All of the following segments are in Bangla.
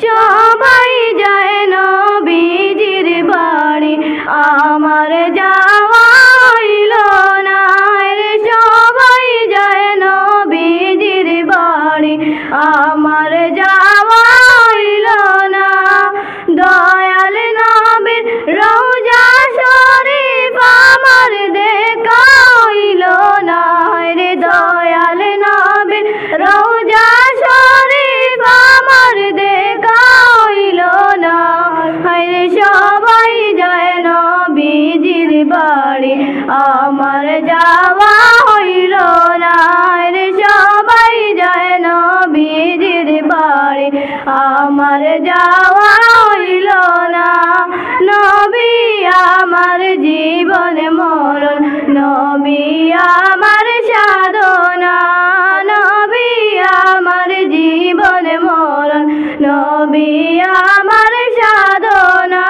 সবাই যায় নবীজির বাড়ি, আমার যাওয়া হইল না রে। সবাই যায় নবীজির বাড়ি, আমার যাওয়া হইল না। দয়াল নবীর রওজা শরীফ আমার দেখা হইল না রে। দয়াল নবীর রওজা শরীফ আমার দেখা হইল না রে। সবাই যায় নবীজির বাড়ি, আমার যাওয়া হইল না রে। সবাই যায় নবীজির বাড়ি, আমার যাওয়া হইল না। নবী আমার জীবন মরণ, নবী আমার সাধনা, নবী আমার জীবন মরণ, নবী আমার সাধনা।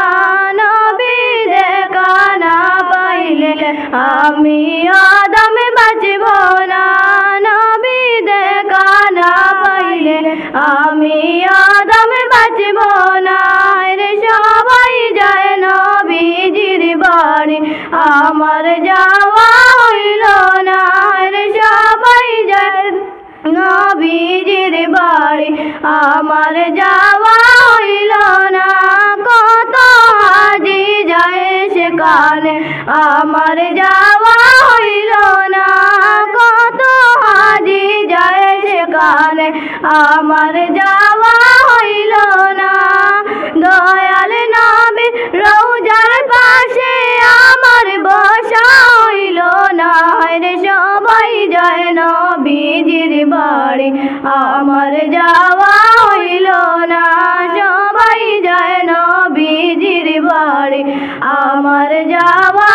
নবী দেখা না পাইলে আমি আদম বাঁচব না, নবী দেখা না পাইলে আমি আদম বাঁচব না রে। সবাই যায় নবীজির বাড়ি, আমার যাওয়া হইল না রে। সবাই যায় নবীজির বাড়ি, আমার যাওয়া হইল না। কত হাজি যায় সেখানে, আমার যাওয়া হইল না। কত হাজি যায় সেখানে, আমার যাওয়া হইল না। দয়াল নবীর রওজার পাশে আমার বসা হইল না রে। সবাই যায় নবীজির বাড়ি, আমার যাওয়া হইল না। সবাই যায় নবীজির বাড়ি, আমার যাওয়া